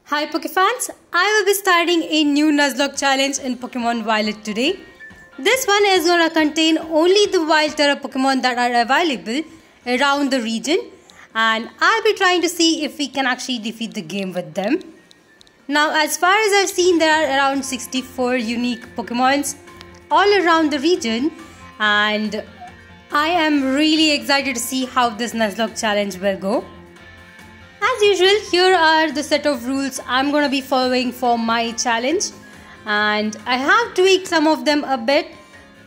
Hi Pokefans, I will be starting a new Nuzlocke challenge in Pokemon Violet today. This one is going to contain only the wild Tera Pokemon that are available around the region, and I'll be trying to see if we can actually defeat the game with them. Now, as far as I've seen, there are around 64 unique Pokemons all around the region, and I am really excited to see how this Nuzlocke challenge will go. As usual, here are the set of rules I'm going to be following for my challenge, and I have tweaked some of them a bit,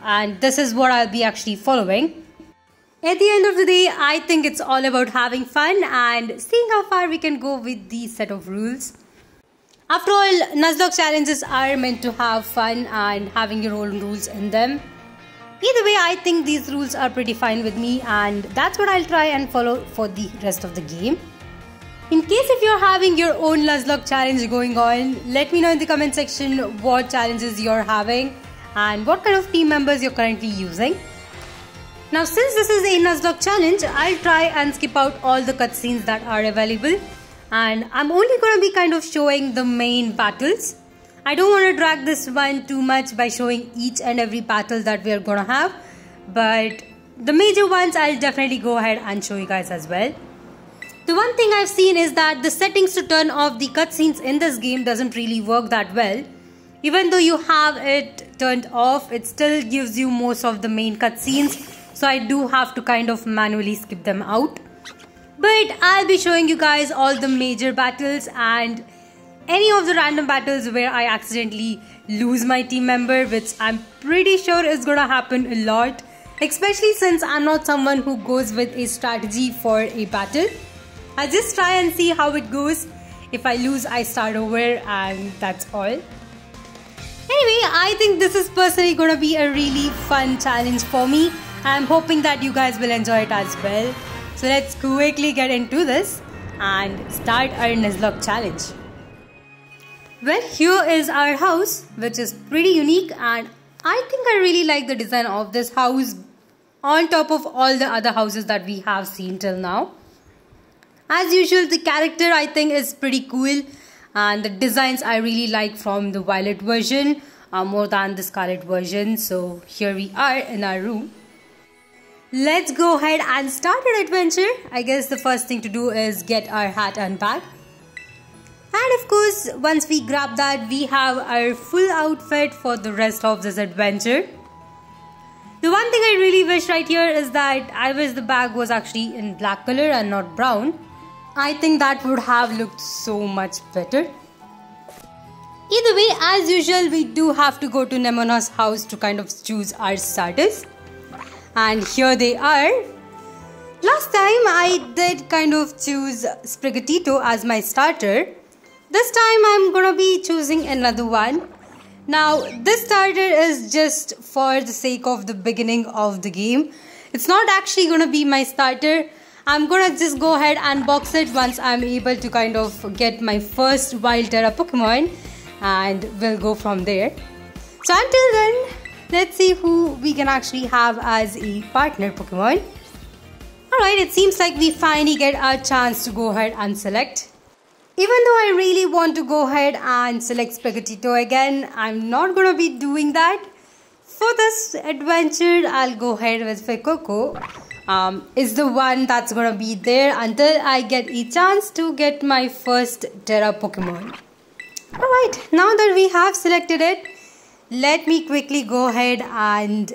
and this is what I'll be actually following. At the end of the day, I think it's all about having fun and seeing how far we can go with these set of rules. After all, Nuzlocke challenges are meant to have fun and having your own rules in them. Either way, I think these rules are pretty fine with me, and that's what I'll try and follow for the rest of the game. In case if you're having your own Nuzlocke challenge going on, let me know in the comment section what challenges you're having and what kind of team members you're currently using. Now, since this is a Nuzlocke challenge, I'll try and skip out all the cutscenes that are available, and I'm only going to be kind of showing the main battles. I don't want to drag this one too much by showing each and every battle that we're going to have, but the major ones I'll definitely go ahead and show you guys as well. The one thing I've seen is that the settings to turn off the cutscenes in this game doesn't really work that well. Even though you have it turned off, it still gives you most of the main cutscenes, so I do have to kind of manually skip them out. But I'll be showing you guys all the major battles and any of the random battles where I accidentally lose my team member, which I'm pretty sure is gonna happen a lot, especially since I'm not someone who goes with a strategy for a battle. I'll just try and see how it goes. If I lose, I start over, and that's all. Anyway, I think this is personally going to be a really fun challenge for me. I'm hoping that you guys will enjoy it as well. So let's quickly get into this and start our Nuzlocke challenge. Well, here is our house, which is pretty unique, and I think I really like the design of this house on top of all the other houses that we have seen till now. As usual, the character I think is pretty cool, and the designs I really like from the Violet version more than the Scarlet version. So here we are in our room. Let's go ahead and start our adventure. I guess the first thing to do is get our hat and bag. And of course, once we grab that, we have our full outfit for the rest of this adventure. The one thing I really wish right here is that I wish the bag was actually in black color and not brown. I think that would have looked so much better. Either way, as usual, we do have to go to Nemona's house to kind of choose our starters. And here they are. Last time I did kind of choose Sprigatito as my starter. This time I'm gonna be choosing another one. Now, this starter is just for the sake of the beginning of the game. It's not actually gonna be my starter. I'm gonna just go ahead and box it once I'm able to kind of get my first wild Tera Pokemon, and we'll go from there. So until then, let's see who we can actually have as a partner Pokemon. Alright, it seems like we finally get our chance to go ahead and select. Even though I really want to go ahead and select Sprigatito again, I'm not gonna be doing that. For this adventure, I'll go ahead with Fuecoco. Is the one that's gonna be there until I get a chance to get my first Tera Pokemon. Alright, now that we have selected it, let me quickly go ahead and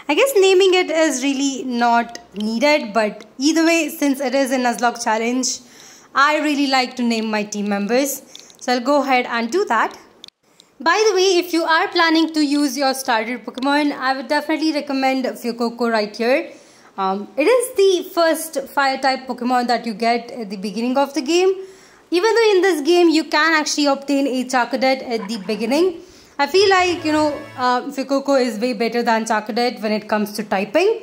I guess naming it is really not needed, but either way, since it is a Nuzlocke challenge, I really like to name my team members. So I'll go ahead and do that. By the way, if you are planning to use your starter Pokemon, I would definitely recommend Fuecoco right here. It is the first fire type Pokemon that you get at the beginning of the game. Even though in this game you can actually obtain a Charcadet at the beginning, I feel like, Fuecoco is way better than Charcadet when it comes to typing,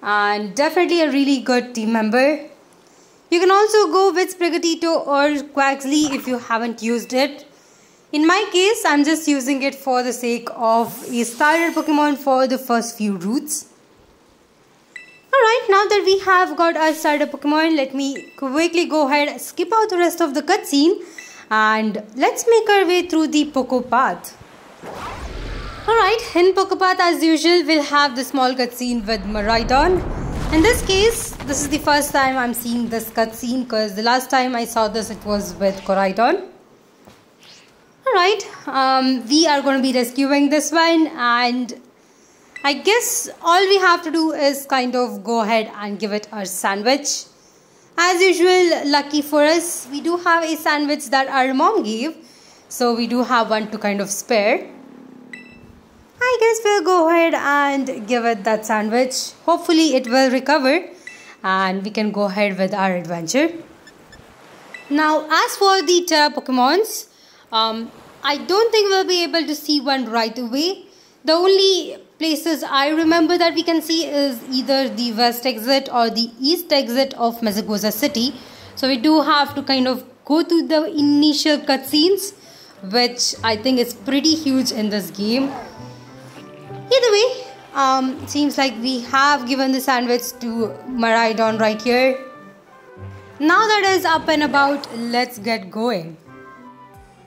and definitely a really good team member. You can also go with Sprigatito or Quaxly if you haven't used it. In my case, I'm just using it for the sake of a starter Pokemon for the first few routes. Alright, now that we have got our starter Pokemon, let me quickly go ahead, skip out the rest of the cutscene And let's make our way through the Poco Path. Alright, in Poco Path as usual, we'll have the small cutscene with Miraidon. In this case, this is the first time I'm seeing this cutscene because the last time I saw this, it was with Koraidon. Alright, we are going to be rescuing this one, and I guess all we have to do is kind of go ahead and give it a sandwich. As usual, lucky for us, we do have a sandwich that our mom gave, so we do have one to kind of spare. I guess we'll go ahead and give it that sandwich. Hopefully it will recover and we can go ahead with our adventure. Now, as for the Tera Pokemons, I don't think we'll be able to see one right away. The only places I remember that we can see is either the west exit or the east exit of Mesagoza City. So we do have to kind of go through the initial cutscenes, which I think is pretty huge in this game. Either way, seems like we have given the sandwich to Miraidon right here. Now that is up and about, let's get going.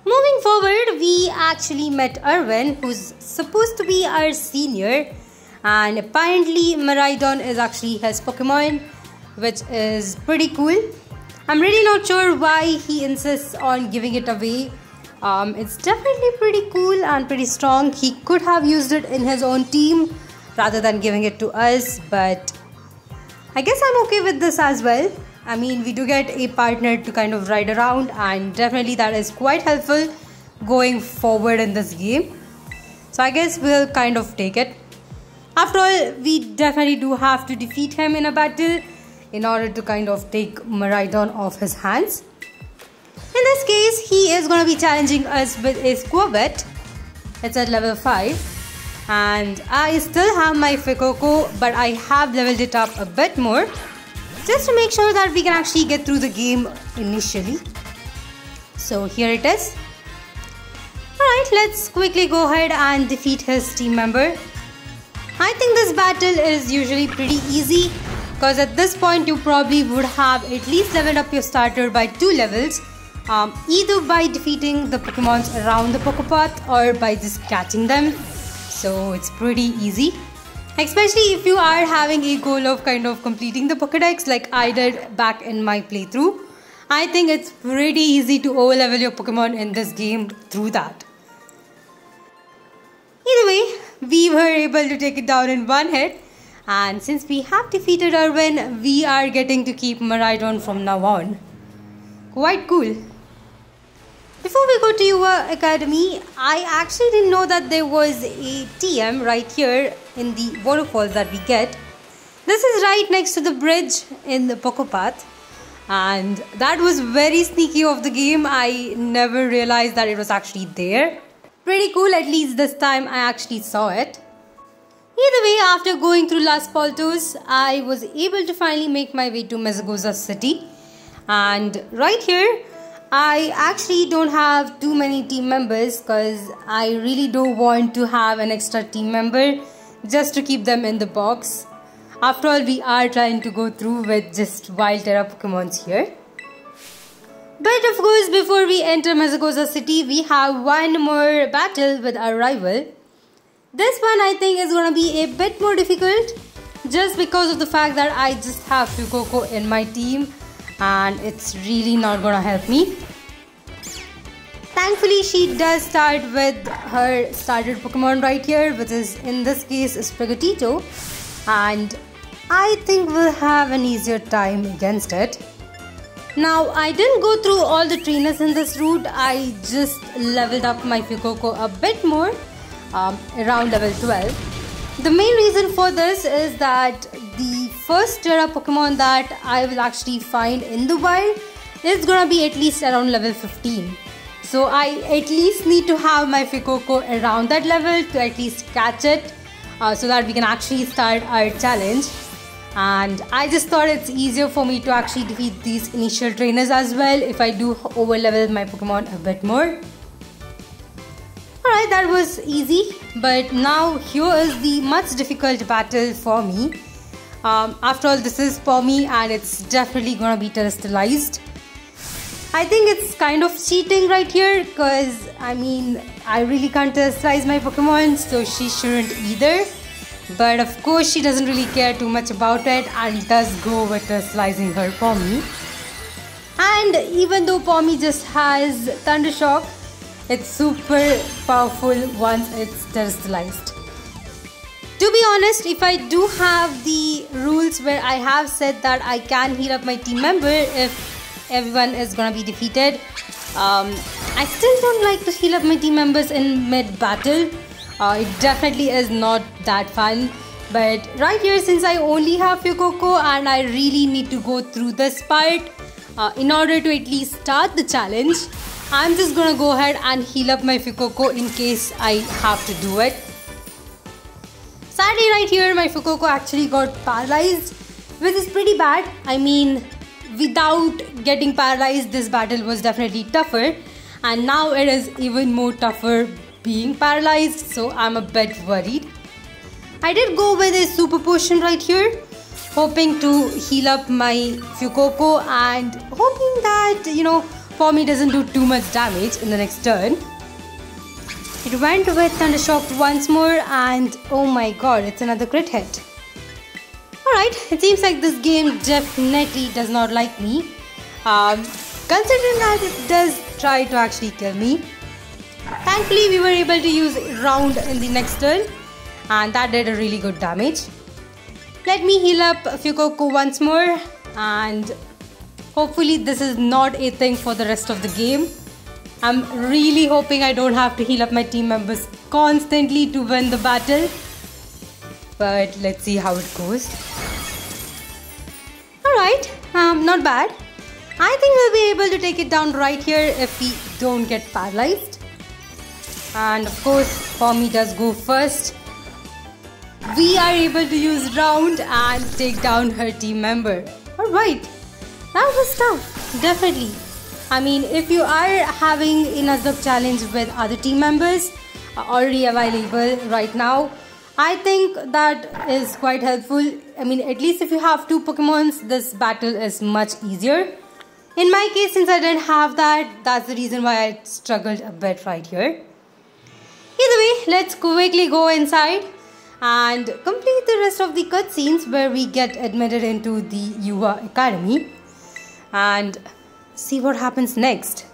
Moving forward, we actually met Erwin, who's supposed to be our senior, and apparently Miraidon is actually his Pokemon, which is pretty cool. I'm really not sure why he insists on giving it away. It's definitely pretty cool and pretty strong. He could have used it in his own team rather than giving it to us, but I guess I'm okay with this as well. I mean, we do get a partner to kind of ride around, and definitely that is quite helpful going forward in this game. So I guess we'll kind of take it. After all, we definitely do have to defeat him in a battle in order to kind of take Miraidon off his hands. In this case, he is going to be challenging us with a Squabet. It's at level 5. And I still have my Fuecoco, but I have leveled it up a bit more, just to make sure that we can actually get through the game initially. So here it is. Alright, let's quickly go ahead and defeat his team member. I think this battle is usually pretty easy, because at this point you probably would have at least leveled up your starter by 2 levels. Either by defeating the Pokemons around the Pokepath or by just catching them. So it's pretty easy. Especially if you are having a goal of kind of completing the Pokedex like I did back in my playthrough. I think it's pretty easy to overlevel your Pokemon in this game through that. Either way, we were able to take it down in one hit. And since we have defeated Erwin, we are getting to keep Miraidon from now on. Quite cool. Before we go to your academy, I actually didn't know that there was a TM right here in the waterfalls that we get. This is right next to the bridge in the Pokepath, and that was very sneaky of the game. I never realized that it was actually there. Pretty cool, at least this time I actually saw it. Either way, after going through Las Poltos, I was able to finally make my way to Mesagoza City. And right here, I actually don't have too many team members because I really don't want to have an extra team member just to keep them in the box. After all, we are trying to go through with just wild Tera Pokemons here. But of course, before we enter Mesagoza City, we have one more battle with our rival. This one I think is going to be a bit more difficult just because of the fact that I just have Fuecoco in my team. And it's really not gonna help me. Thankfully, she does start with her started Pokemon right here, which is in this case Sprigatito, and I think we'll have an easier time against it. Now, I didn't go through all the trainers in this route. I just leveled up my Fuecoco a bit more, around level 12. The main reason for this is that the first Tera Pokemon that I will actually find in the wild is gonna be at least around level 15. So I at least need to have my Fuecoco around that level to at least catch it, so that we can actually start our challenge. And I just thought it's easier for me to actually defeat these initial trainers as well if I do over level my Pokemon a bit more. Alright, that was easy, but now here is the much difficult battle for me. After all, this is for me and it's definitely gonna be terrestrialized. I think it's kind of cheating right here because I mean I really can't terrestrialize my Pokemon, so she shouldn't either. But of course she doesn't really care too much about it and does go with terrestrializing her Pommy. And even though Pommy just has Thunder Shock, it's super powerful once it's terrestrialized. To be honest, if I do have the rules where I have said that I can heal up my team member if everyone is gonna be defeated, I still don't like to heal up my team members in mid-battle. It definitely is not that fun. But right here, since I only have Fuecoco and I really need to go through this part in order to at least start the challenge, I'm just gonna go ahead and heal up my Fuecoco in case I have to do it. Sadly, right here, my Fuecoco actually got paralyzed, which is pretty bad. I mean, without getting paralyzed, this battle was definitely tougher, and now it is even more tougher being paralyzed, so I'm a bit worried. I did go with a super potion right here, hoping to heal up my Fuecoco and hoping that, Pommy doesn't do too much damage in the next turn. It went with Thunder Shock once more and oh my god, it's another crit hit. Alright, it seems like this game definitely does not like me. Considering that it does try to actually kill me. Thankfully, we were able to use Round in the next turn and that did a really good damage. Let me heal up Fuecoco once more and hopefully this is not a thing for the rest of the game. I'm really hoping I don't have to heal up my team members constantly to win the battle. But let's see how it goes. Alright, not bad. I think we'll be able to take it down right here if we don't get paralyzed. And of course, Pommy does go first. We are able to use Round and take down her team member. Alright, that was tough, definitely. I mean, if you are having a Nuzlocke challenge with other team members already available right now, I think that is quite helpful. I mean, at least if you have 2 Pokemons, this battle is much easier. In my case, since I didn't have that, that's the reason why I struggled a bit right here. Either way, let's quickly go inside and complete the rest of the cutscenes where we get admitted into the Yuva Academy and see what happens next.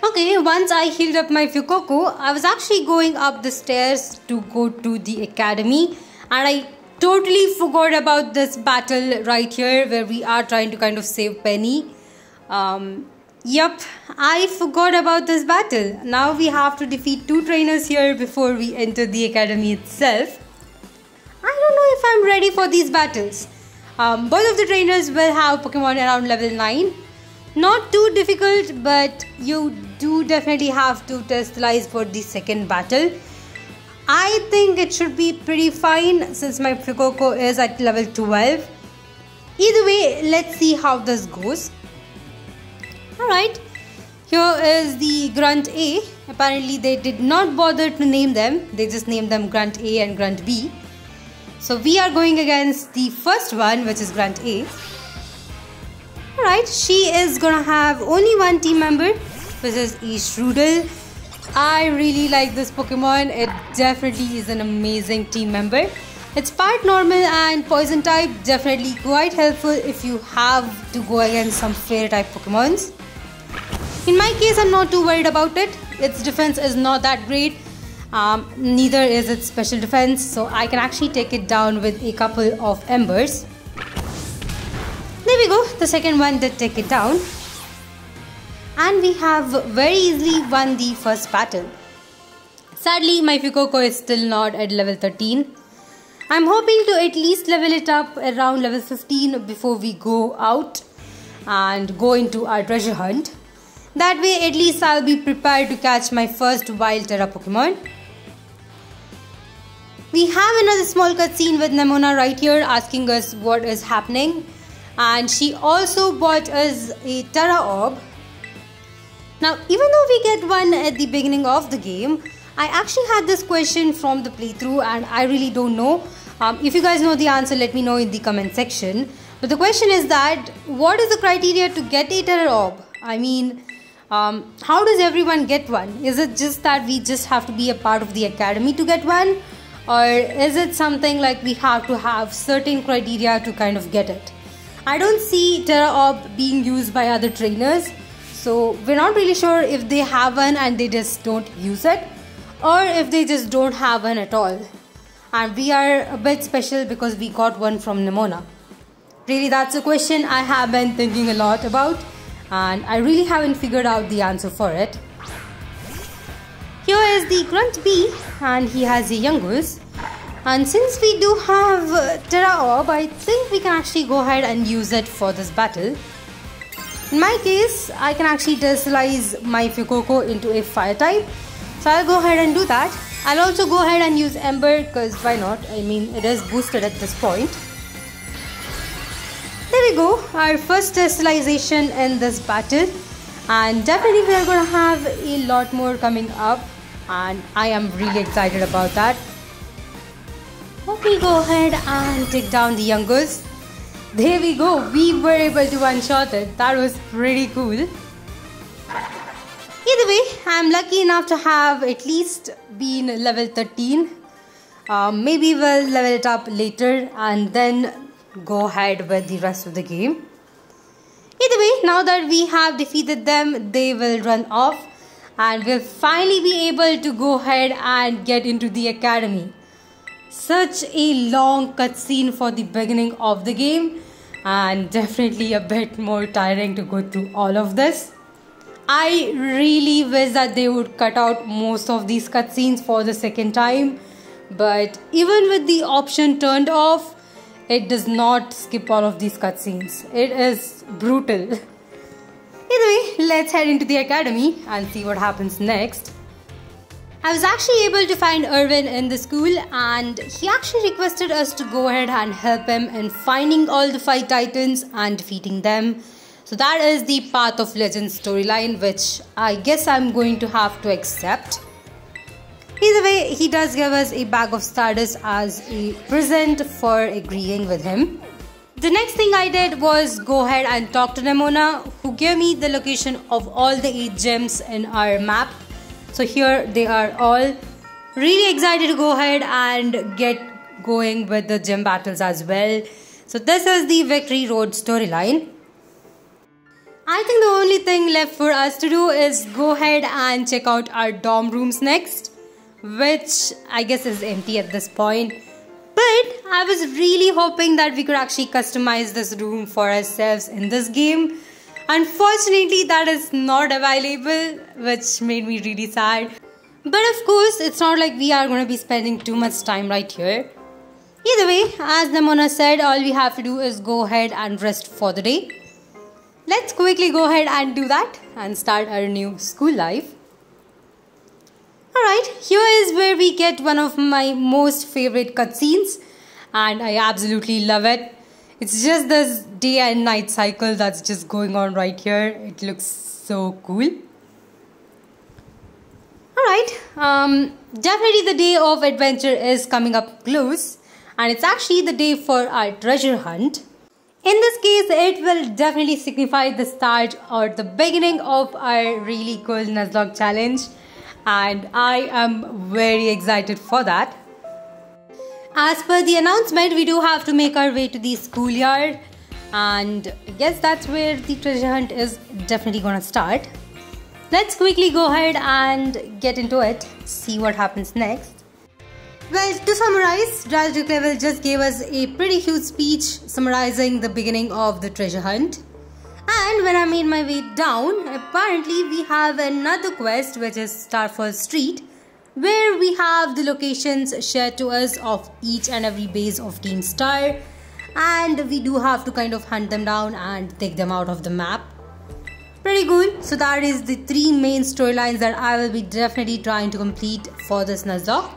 Okay, once I healed up my Fuecoco, I was actually going up the stairs to go to the academy and I totally forgot about this battle right here where we are trying to kind of save Penny. Yep, I forgot about this battle. Now we have to defeat 2 trainers here before we enter the academy itself. I don't know if I'm ready for these battles. Both of the trainers will have Pokemon around level 9. Not too difficult, but you do definitely have to terrestrialize for the second battle. I think it should be pretty fine since my Fuecoco is at level 12. Either way, let's see how this goes. Alright, here is the Grunt A. Apparently they did not bother to name them. They just named them Grunt A and Grunt B. So we are going against the first one, which is Grunt A. Alright, she is gonna have only 1 team member, which is a Strudel. I really like this Pokemon. It definitely is an amazing team member. It's part normal and poison type, definitely quite helpful if you have to go against some fairy type Pokemons. In my case, I'm not too worried about it. Its defense is not that great. Neither is its special defense, so I can actually take it down with a couple of embers. There we go, the second one did take it down. And we have very easily won the first battle. Sadly, my Fuecoco is still not at level 13. I'm hoping to at least level it up around level 15 before we go out and go into our treasure hunt. That way, at least I'll be prepared to catch my first wild Tera Pokemon. We have another small cutscene with Nemona right here asking us what is happening. And she also bought us a Tera Orb. Now, even though we get one at the beginning of the game, I actually had this question from the playthrough and I really don't know. If you guys know the answer, let me know in the comment section. But the question is that what is the criteria to get a Tera orb? I mean, how does everyone get one? Is it just that we just have to be a part of the academy to get one? Or is it something like we have to have certain criteria to kind of get it? I don't see Tera orb being used by other trainers. So we're not really sure if they have one and they just don't use it, or if they just don't have one at all. And we are a bit special because we got one from Nemona. Really, that's a question I have been thinking a lot about, and I really haven't figured out the answer for it. Here is the Grunt Bee, and he has a Yungoos. And since we do have Tera orb, I think we can actually go ahead and use it for this battle. In my case, I can actually terrestrialize my Fuecoco into a fire type. So I'll go ahead and do that. I'll also go ahead and use Ember because why not? I mean, it is boosted at this point. There we go, our first terrestrialization in this battle. And definitely we are going to have a lot more coming up. And I am really excited about that. Let me go ahead and take down the Yungoos. There we go, we were able to one-shot it. That was pretty cool. Either way, I'm lucky enough to have at least been level 13. Maybe we'll level it up later and then go ahead with the rest of the game. Either way, now that we have defeated them, they will run off. And we'll finally be able to go ahead and get into the academy. Such a long cutscene for the beginning of the game, and definitely a bit more tiring to go through all of this. I really wish that they would cut out most of these cutscenes for the second time, but even with the option turned off, it does not skip all of these cutscenes. It is brutal. Either way, let's head into the academy and see what happens next. I was actually able to find Irwin in the school, and he actually requested us to go ahead and help him in finding all the 5 titans and defeating them. So that is the Path of Legends storyline, which I guess I'm going to have to accept. Either way, he does give us a bag of Stardust as a present for agreeing with him. The next thing I did was go ahead and talk to Nemona, who gave me the location of all the 8 gems in our map. So here they are all. Really excited to go ahead and get going with the gem battles as well. So this is the Victory Road storyline. I think the only thing left for us to do is go ahead and check out our dorm rooms next, which I guess is empty at this point. But I was really hoping that we could actually customize this room for ourselves in this game. Unfortunately, that is not available, which made me really sad. But of course, it's not like we are going to be spending too much time right here. Either way, as Nemona said, all we have to do is go ahead and rest for the day. Let's quickly go ahead and do that and start our new school life. Alright, here is where we get one of my most favorite cutscenes, and I absolutely love it. It's just this day and night cycle that's just going on right here. It looks so cool. Alright, definitely the day of adventure is coming up close, and it's actually the day for our treasure hunt. In this case, it will definitely signify the start or the beginning of our really cool Nuzlocke challenge. And I am very excited for that. As per the announcement, we do have to make our way to the schoolyard, and I guess that's where the treasure hunt is definitely gonna start. Let's quickly go ahead and get into it, see what happens next. Well, to summarize, Drastic Level just gave us a pretty huge speech summarizing the beginning of the treasure hunt. And when I made my way down, apparently we have another quest, which is Starfall Street, where we have the locations shared to us of each and every base of Team Star, and we do have to kind of hunt them down and take them out of the map. Pretty cool. So that is the 3 main storylines that I will be definitely trying to complete for this Nuzlocke.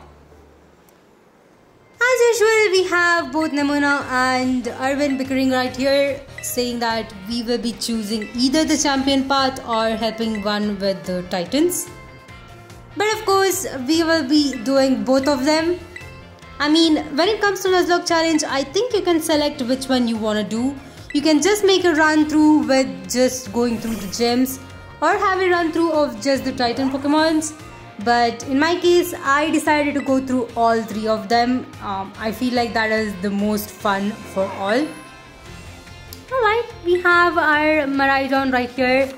As usual, we have both Nemona and Irwin bickering right here, saying that we will be choosing either the champion path or helping one with the titans. But of course, we will be doing both of them. I mean, when it comes to Nuzlocke challenge, I think you can select which one you want to do. You can just make a run through with just going through the gyms, or have a run through of just the Titan Pokemons. But in my case, I decided to go through all 3 of them. I feel like that is the most fun for all. Alright, we have our Miraidon right here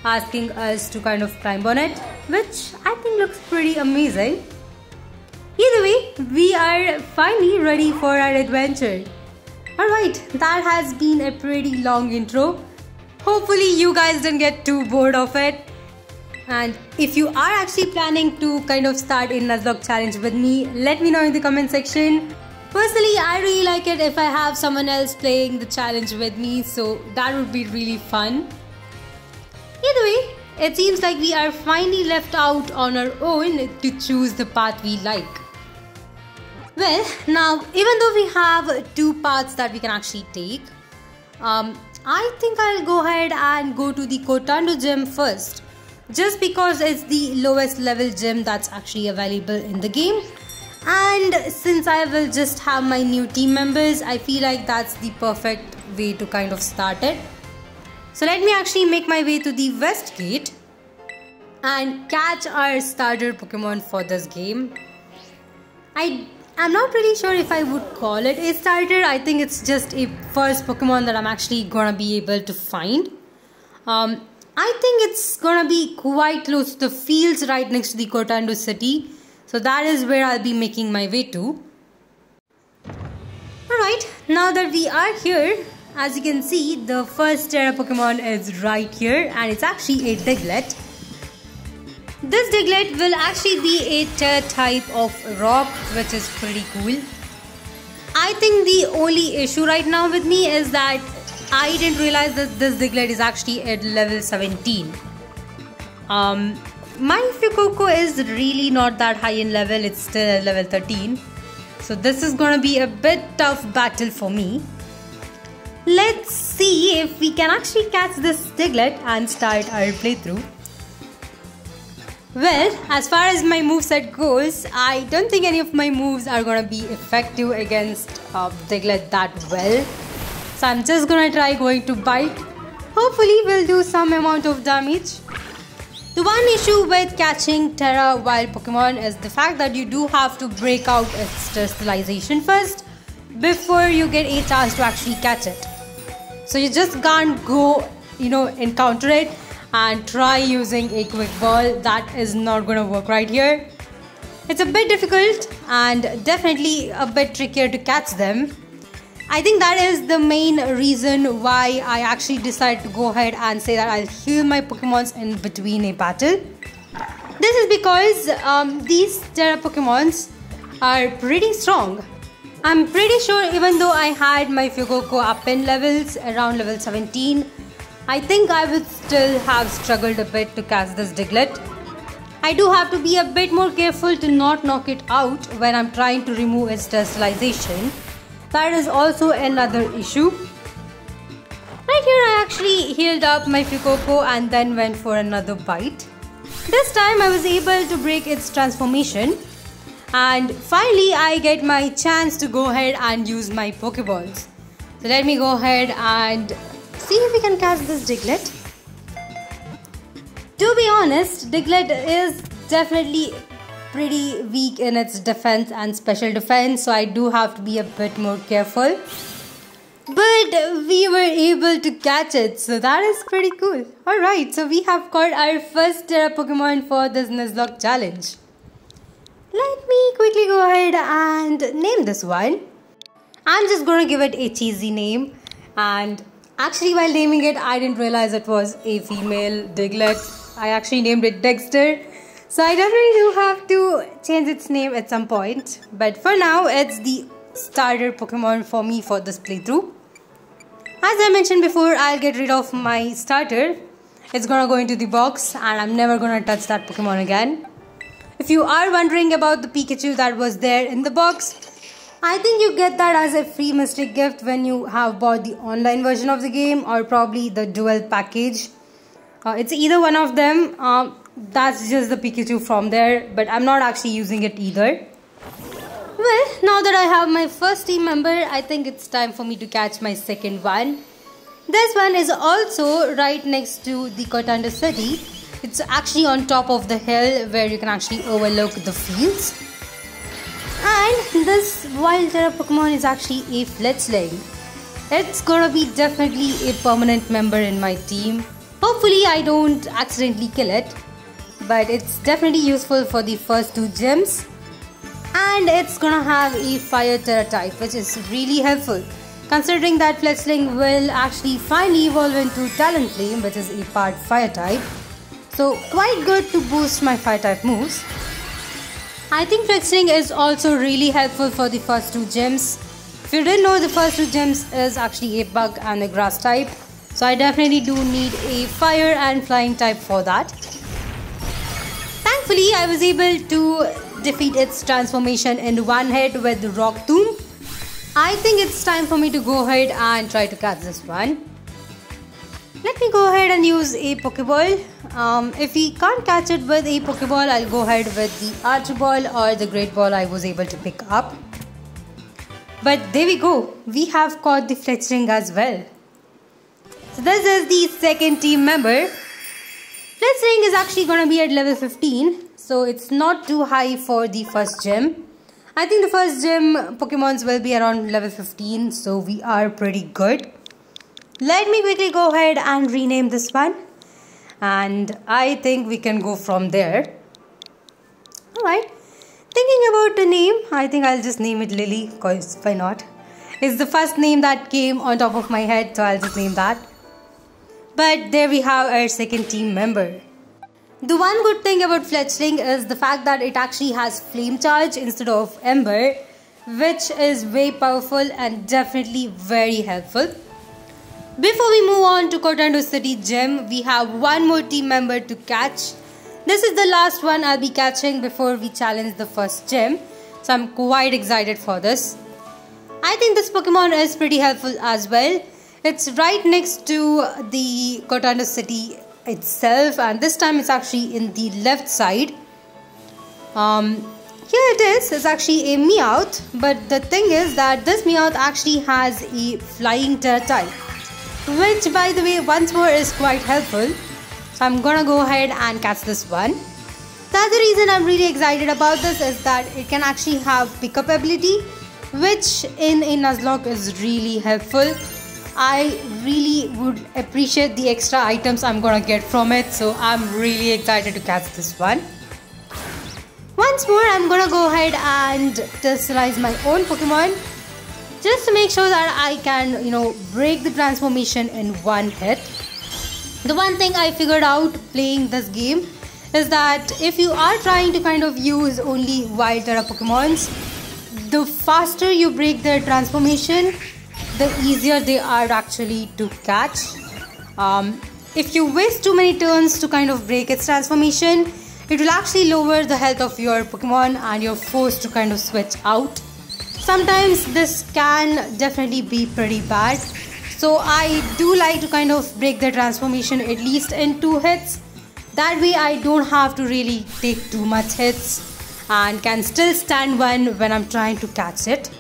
asking us to kind of climb on it, which I think looks pretty amazing. Either way, we are finally ready for our adventure. Alright, that has been a pretty long intro. Hopefully you guys didn't get too bored of it. And if you are actually planning to kind of start a Nuzlocke challenge with me, let me know in the comment section. Personally, I really like it if I have someone else playing the challenge with me, so that would be really fun. Either way, it seems like we are finally left out on our own to choose the path we like. Well, now even though we have 2 paths that we can actually take, I think I'll go ahead and go to the Kotando gym first. Just because it's the lowest level gym that's actually available in the game. And since I will just have my new team members, I feel like that's the perfect way to kind of start it. So let me actually make my way to the west gate and catch our starter Pokemon for this game. I'm not really sure if I would call it a starter. I think it's just a first Pokemon that I'm actually gonna be able to find. I think it's gonna be quite close to the fields right next to the Kotando city. So that is where I'll be making my way to. Alright, now that we are here, as you can see, the first Tera Pokemon is right here, and it's actually a Diglett. This Diglett will actually be a Tera type of rock, which is pretty cool. I think the only issue right now with me is that I didn't realize that this Diglett is actually at level 17. My Fuecoco is really not that high in level, it's still at level 13. So this is gonna be a bit tough battle for me. Let's see if we can actually catch this Diglett and start our playthrough. Well, as far as my moveset goes, I don't think any of my moves are gonna be effective against Diglett that well. So I'm just gonna try going to bite. Hopefully we'll do some amount of damage. The one issue with catching Tera wild Pokemon is the fact that you do have to break out its terrestrialization first before you get a chance to actually catch it. So you just can't go, encounter it and try using a quick ball. That is not gonna work right here. It's a bit difficult and definitely a bit trickier to catch them. I think that is the main reason why I actually decided to go ahead and say that I'll heal my Pokemons in between a battle. This is because these Tera Pokemons are pretty strong. I'm pretty sure even though I had my Fuecoco up in levels around level 17, I think I would still have struggled a bit to catch this Diglett. I do have to be a bit more careful to not knock it out when I'm trying to remove its terrestrialization. That is also another issue. Right here I actually healed up my Fuecoco and then went for another bite. This time I was able to break its transformation. And finally I get my chance to go ahead and use my Pokeballs. So let me go ahead and see if we can catch this Diglett. To be honest, Diglett is definitely pretty weak in its defense and special defense, so I do have to be a bit more careful. But we were able to catch it, so that is pretty cool. Alright, so we have caught our first Tera Pokemon for this Nuzlocke challenge. Let me quickly go ahead and name this one. I'm just gonna give it a cheesy name, and actually while naming it I didn't realize it was a female Diglett. I actually named it Dexter. So I definitely do have to change its name at some point. But for now, it's the starter Pokemon for me for this playthrough. As I mentioned before, I'll get rid of my starter. It's gonna go into the box and I'm never gonna touch that Pokemon again. If you are wondering about the Pikachu that was there in the box, I think you get that as a free mystic gift when you have bought the online version of the game or probably the dual package. It's either one of them. That's just the Pikachu from there, but I'm not actually using it either. Well, now that I have my first team member, I think it's time for me to catch my second one. This one is also right next to the Cortana city. It's actually on top of the hill where you can actually overlook the fields. And this wild Tera Pokemon is actually a fledgling. It's gonna be definitely a permanent member in my team. Hopefully I don't accidentally kill it. But it's definitely useful for the first 2 gyms. And it's gonna have a fire Tera type, which is really helpful. Considering that fledgling will actually finally evolve into Talonflame, which is a part fire type. So quite good to boost my fire type moves. I think fledgling is also really helpful for the first 2 gyms. If you didn't know, the first 2 gyms is actually a bug and a grass type. So I definitely do need a fire and flying type for that. Thankfully, I was able to defeat its transformation in one hit with the Rock Tomb. I think it's time for me to go ahead and try to catch this one. Let me go ahead and use a Pokeball. If we can't catch it with a Pokeball, I'll go ahead with the Archer Ball or the Great Ball I was able to pick up. But there we go. We have caught the fledgling as well. So this is the second team member. Fledgling is actually going to be at level 15. So it's not too high for the first gym. I think the first gym Pokemons will be around level 15. So we are pretty good. Let me quickly go ahead and rename this one. And I think we can go from there. Alright. Thinking about the name, I think I'll just name it Lily, because why not? It's the first name that came on top of my head, so I'll just name that. But there we have our second team member. The one good thing about fledgling is the fact that it actually has flame charge instead of ember, which is way powerful and definitely very helpful. Before we move on to Cortana City Gym, we have one more team member to catch. This is the last one I'll be catching before we challenge the first gym. So I'm quite excited for this. I think this Pokemon is pretty helpful as well. It's right next to the Cortana City itself, and this time it's actually in the left side. Here it is. It's actually a Meowth, but the thing is that this Meowth actually has a flying Tera type, which by the way once more is quite helpful. So I'm gonna go ahead and catch this one. The other reason I'm really excited about this is that it can actually have pickup ability, which in a Nuzlocke is really helpful. I really would appreciate the extra items I'm gonna get from it, so I'm really excited to catch this one. Once more, I'm gonna go ahead and terrestrialize my own Pokemon, just to make sure that I can, break the transformation in one hit. The one thing I figured out playing this game is that if you are trying to use only wild Tera Pokemons, the faster you break their transformation, the easier they are actually to catch. If you waste too many turns to break its transformation, it will actually lower the health of your Pokemon and you're forced to switch out. Sometimes this can definitely be pretty bad. So I do like to break the transformation at least in 2 hits. That way I don't have to really take too much hits and can still stand one when I'm trying to catch it.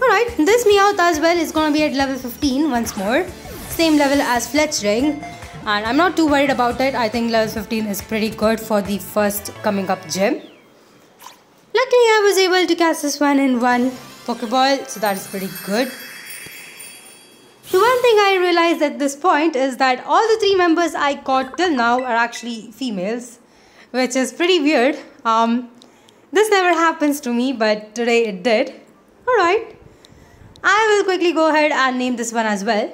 Alright, this Meowth as well is going to be at level 15 once more. Same level as fledgling. And I'm not too worried about it. I think level 15 is pretty good for the first coming up gym. Luckily I was able to catch this one in one Pokeball, so that is pretty good. The one thing I realized at this point is that all the 3 members I caught till now are actually females, which is pretty weird. This never happens to me, but today it did. Alright, I will quickly go ahead and name this one as well.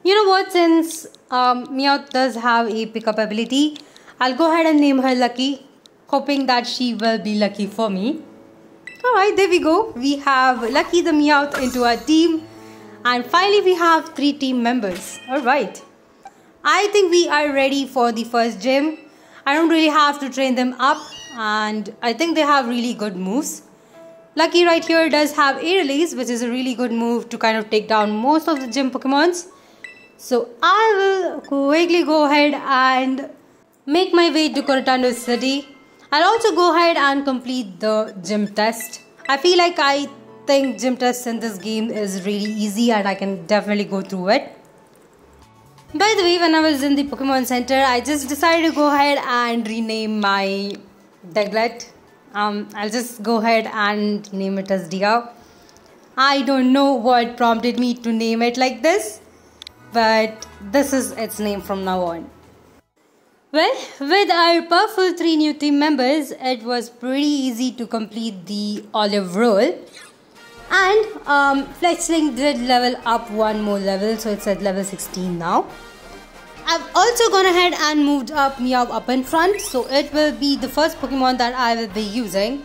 You know what, since Meowth does have a pickup ability, I'll go ahead and name her Lucky, hoping that she will be lucky for me. Alright, there we go. We have Lucky the Meowth into our team. And finally we have 3 team members. Alright. I think we are ready for the first gym. I don't really have to train them up. And I think they have really good moves. Lucky right here does have a release, which is a really good move to take down most of the gym Pokemons. So I will quickly go ahead and make my way to Cortana City. I'll also go ahead and complete the gym test. I feel like I think gym tests in this game is really easy and I can definitely go through it. By the way, when I was in the Pokemon Center, I just decided to go ahead and rename my Diglett. I'll just go ahead and name it as Dia. I don't know what prompted me to name it like this, but this is its name from now on. Well, with our powerful 3 new team members, it was pretty easy to complete the olive role. And Fletchling did level up one more level, so it's at level 16 now. I've also gone ahead and moved up Meow up in front, so it will be the first Pokemon that I will be using.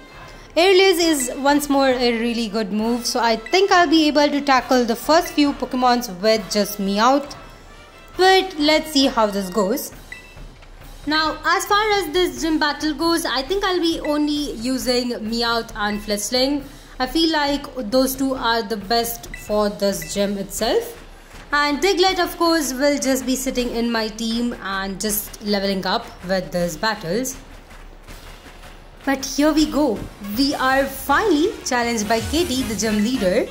Airlace is once more a really good move, so I think I'll be able to tackle the first few Pokemons with just Meowth. But let's see how this goes. Now, as far as this gym battle goes, I think I'll be only using Meowth and Fletchling. I feel like those two are the best for this gym itself. And Diglett, of course, will just be sitting in my team and just leveling up with these battles. But here we go. We are finally challenged by Katie, the gym leader.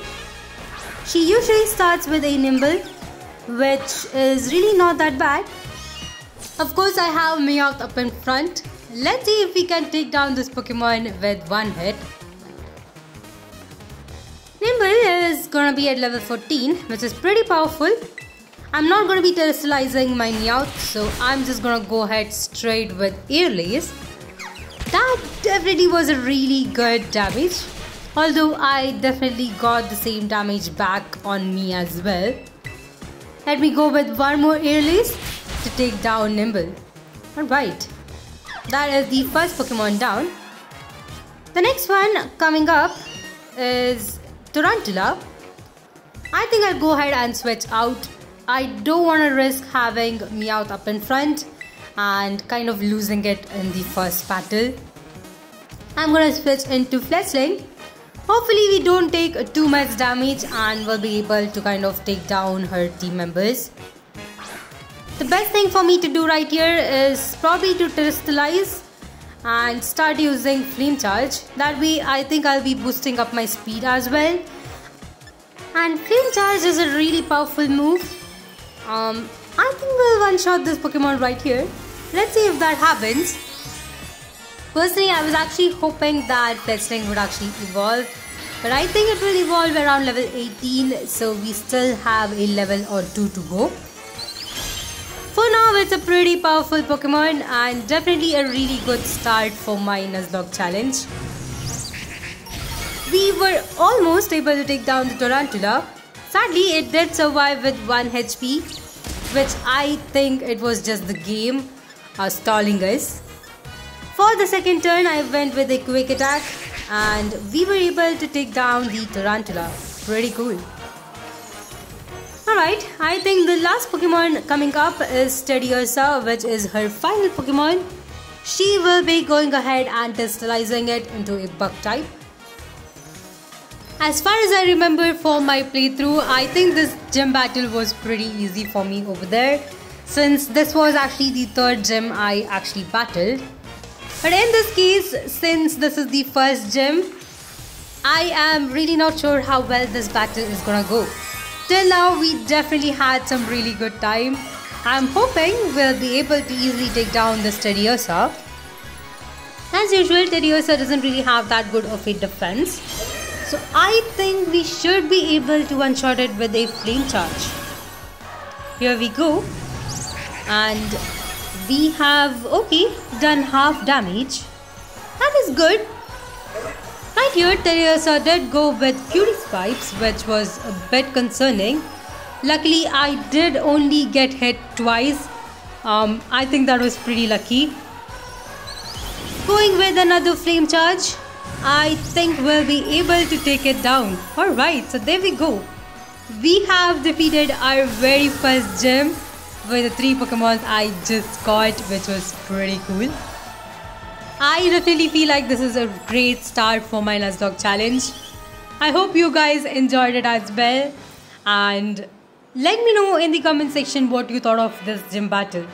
She usually starts with a Nimble, which is really not that bad. Of course, I have Meowth up in front. Let's see if we can take down this Pokemon with one hit. Nimble is gonna be at level 14, which is pretty powerful. I'm not gonna be terrestrializing my Meowth, so I'm just gonna go ahead straight with Airlace. That definitely was a really good damage, although I definitely got the same damage back on me as well. Let me go with one more Airlace to take down Nimble. Alright, that is the first Pokemon down. The next one coming up is Tarantula. I think I'll go ahead and switch out. I don't want to risk having Meowth up in front and kind of losing it in the first battle. I'm gonna switch into Fletchling. Hopefully we don't take too much damage and we'll be able to kind of take down her team members. The best thing for me to do right here is probably to terrestrialize and start using Flame Charge. That way I think I'll be boosting up my speed as well. And Flame Charge is a really powerful move. I think we'll one-shot this Pokemon right here. Let's see if that happens. Personally, I was actually hoping that Fletchling would actually evolve, but I think it will evolve around level 18, so we still have a level or 2 to go. For now, it's a pretty powerful Pokemon and definitely a really good start for my Nuzlocke challenge. We were almost able to take down the Tarantula. Sadly, it did survive with 1 HP, which I think it was just the game stalling us. For the second turn, I went with a quick attack and we were able to take down the Tarantula. Pretty cool. Alright, I think the last Pokemon coming up is Teddiursa, which is her final Pokemon. She will be going ahead and terrestrializing it into a bug type. As far as I remember for my playthrough, I think this gym battle was pretty easy for me over there, since this was actually the third gym I actually battled. But in this case, since this is the first gym, I am really not sure how well this battle is gonna go. Till now, we definitely had some really good time. I'm hoping we'll be able to easily take down this Teddiursa. As usual, Teddiursa doesn't really have that good of a defense, so I think we should be able to one-shot it with a Flame Charge. Here we go. And we have, done half damage. That is good. Right here, Teddiursa did go with Fury Spikes, which was a bit concerning. Luckily, I did only get hit twice. I think that was pretty lucky. Going with another Flame Charge, I think we'll be able to take it down. Alright, so there we go. We have defeated our very first gym with the 3 Pokemons I just caught, which was pretty cool. I definitely feel like this is a great start for my Nuzlocke challenge. I hope you guys enjoyed it as well. And let me know in the comment section what you thought of this gym battle.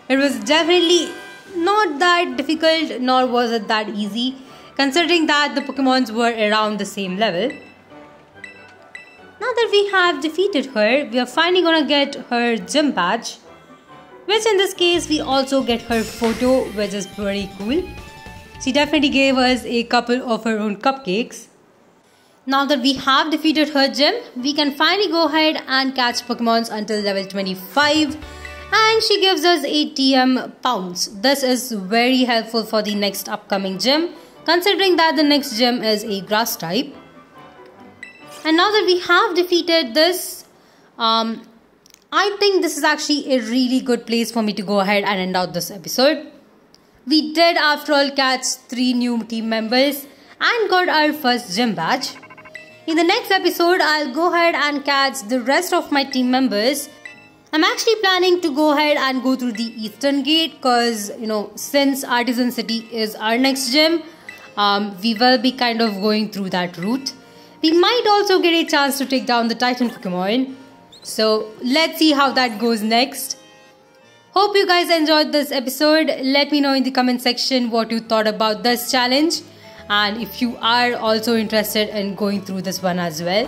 It was definitely not that difficult, nor was it that easy, considering that the Pokemons were around the same level. that we have defeated her, we are finally gonna get her gym badge, which in this case we also get her photo, which is very cool. She definitely gave us a couple of her own cupcakes. Now that we have defeated her gym, we can finally go ahead and catch Pokemons until level 25, and she gives us a TM Pounce. This is very helpful for the next upcoming gym, considering that the next gym is a grass type. And now that we have defeated this, I think this is actually a really good place for me to go ahead and end out this episode. We did after all catch 3 new team members and got our first gym badge. In the next episode, I'll go ahead and catch the rest of my team members. I'm actually planning to go ahead and go through the Eastern Gate because, since Artisan City is our next gym, we will be kind of going through that route. We might also get a chance to take down the Titan Pokemon. So let's see how that goes next. Hope you guys enjoyed this episode. Let me know in the comment section what you thought about this challenge, and if you are also interested in going through this one as well.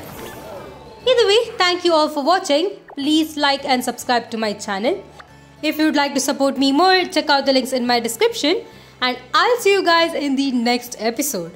Either way, thank you all for watching. Please like and subscribe to my channel. If you would like to support me more, check out the links in my description, and I'll see you guys in the next episode.